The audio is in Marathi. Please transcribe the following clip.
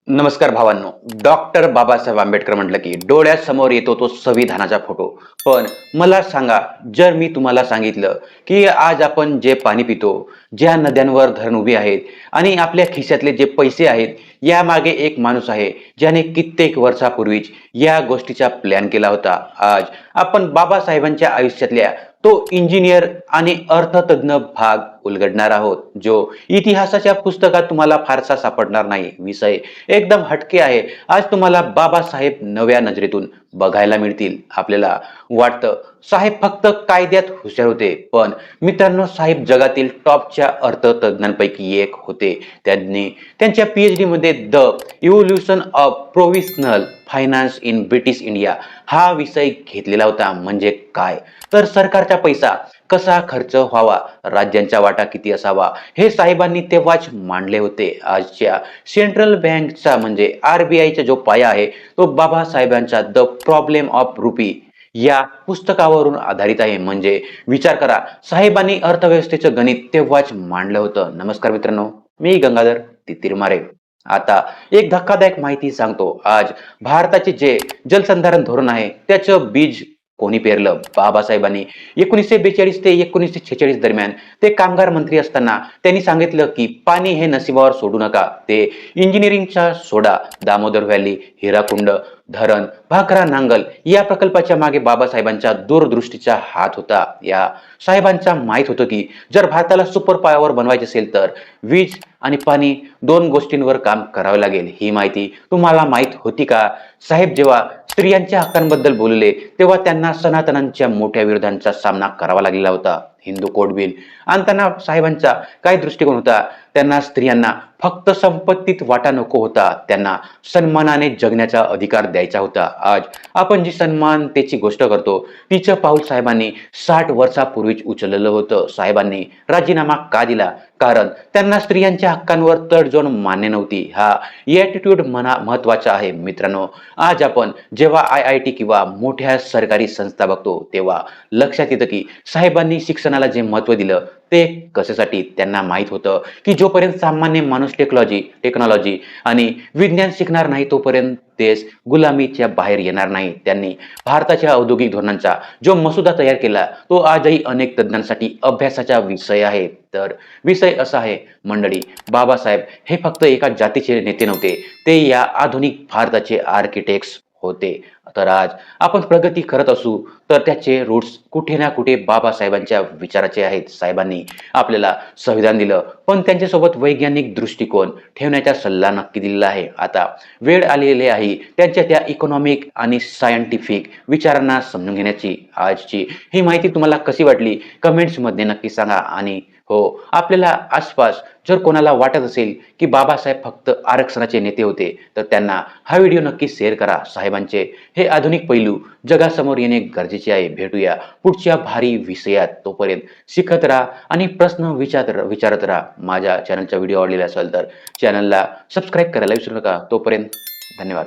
नमस्कार भावांनो. डॉक्टर बाबासाहेब आंबेडकर म्हटलं की डोळ्यासमोर येतो तो संविधानाचा फोटो. पण मला सांगा, जर मी तुम्हाला सांगितलं की आज आपण जे पाणी पितो, ज्या नद्यांवर धरण उभी आहेत आणि आपल्या खिशातले जे पैसे आहेत, यामागे एक माणूस आहे, ज्याने कित्येक वर्षापूर्वीच या गोष्टीचा प्लॅन केला होता. आज आपण बाबासाहेबांच्या आयुष्यातल्या तो इंजिनियर आणि अर्थतज्ञ भाग उलगडणार आहोत, जो इतिहासाच्या पुस्तकात तुम्हाला फारसा सापडणार नाही. विषय एकदम हटके आहे. आज तुम्हाला बाबासाहेब नव्या नजरेतून बघायला मिळतील. आपल्याला वाटतं साहेब फक्त कायद्यात हुशार होते, पण मित्रांनो, साहेब जगातील टॉपच्या अर्थतज्ञांपैकी एक होते. त्यांनी त्यांच्या PhD मध्ये the evolution of provincial finance in British India हा विषय घेतलेला होता. म्हणजे काय, तर सरकारचा पैसा कसा खर्च व्हावा, राज्यांचा वाटा किती असावा, हे साहेबांनी तेव्हाच मांडले होते. आजच्या सेंट्रल बँकचा म्हणजे RBIचा जो पाया आहे, तो बाबासाहेबांच्या द प्रॉब्लेम ऑफ रुपी या पुस्तकावरून आधारित आहे. म्हणजे विचार करा, साहेबांनी अर्थव्यवस्थेचं गणित तेव्हाच मांडलं होतं. नमस्कार मित्रांनो, मी गंगाधर तितिरमारे. आता एक धक्कादायक माहिती सांगतो. आज भारताचे जे जलसंधारण धोरण आहे, त्याचं बीज कोणी पेरलं? बाबासाहेबांनी 1942 ते 1946 दरम्यान ते कामगार मंत्री असताना त्यांनी सांगितलं की पाणी हे नशिबावर सोडू नका, ते इंजिनिअरिंगचा सोडा. दामोदर व्हॅली, हिराकुंड धरण, भाकरा नांगल या प्रकल्पाच्या मागे बाबासाहेबांच्या दूरदृष्टीचा हात होता. या साहेबांचा माहित होतं की जर भारताला सुपर पॉवर बनवायचे असेल तर वीज आणि पाणी दोन गोष्टींवर काम करावे लागेल. ही माहिती तुम्हाला माहित होती का? साहेब जेव्हा स्त्रियांच्या हक्कांबद्दल बोलले, तेव्हा त्यांना सनातनांच्या मोठ्या विरोधांचा सामना करावा लागलेला होता. हिंदू कोड बिल आणताना साहेबांचा काय दृष्टिकोन होता? त्यांना स्त्रियांना फक्त संपत्तीत वाटा नको होता, त्यांना सन्मानाने जगण्याचा अधिकार द्यायचा होता. आज आपण जी सन्मानतेची गोष्ट करतो, तिचं पाऊल साहेबांनी 60 वर्षापूर्वीच उचललेलं होतं. साहेबांनी राजीनामा का दिला? कारण त्यांना स्त्रियांच्या हक्कांवर तडजोड मान्य नव्हती. हा ॲटिट्यूड महत्वाचा आहे मित्रांनो. आज आपण जेव्हा IIT किंवा मोठ्या सरकारी संस्था बघतो, तेव्हा लक्षात येतं की साहेबांनी शिक्षणाला जे महत्त्व दिलं ते कशासाठी? त्यांना माहित होतं की जोपर्यंत सामान्य माणूस टेक्नॉलॉजी आणि विज्ञान शिकणार नाही, तोपर्यंत देश गुलामीच्या बाहेर येणार नाही. त्यांनी भारताच्या औद्योगिक धोरणांचा जो मसुदा तयार केला, तो आजही अनेक तज्ञांसाठी अभ्यासाचा विषय आहे. तर विषय असा आहे मंडळी, बाबासाहेब हे फक्त एका जातीचे नेते नव्हते, ते या आधुनिक भारताचे आर्किटेक्ट्स होते. तर आज आपण प्रगती करत असू, तर त्याचे रूट्स कुठे ना कुठे बाबासाहेबांच्या विचाराचे आहेत. साहेबांनी आपल्याला संविधान दिलं, पण त्यांच्यासोबत वैज्ञानिक दृष्टिकोन ठेवण्याचा सल्ला नक्की दिलेला आहे. आता वेळ आलेली आहे त्यांच्या त्या इकॉनॉमिक आणि सायंटिफिक विचारांना समजून घेण्याची. आजची ही माहिती तुम्हाला कशी वाटली? कमेंट्समध्ये नक्की सांगा. आणि हो, आपल्याला आसपास जर कोणाला वाटत असेल की बाबासाहेब फक्त आरक्षणाचे नेते होते, तर त्यांना हा व्हिडिओ नक्की शेअर करा. साहेबांचे हे आधुनिक पैलू जगासमोर येणे गरजेचे आहे. भेटूया पुढच्या भारी विषयात. तोपर्यंत शिकत राहा आणि प्रश्न विचारत राहा. माझ्या चॅनलचा व्हिडिओ आवडलेला असेल तर चॅनलला सबस्क्राईब करायला विसरू नका. तोपर्यंत धन्यवाद.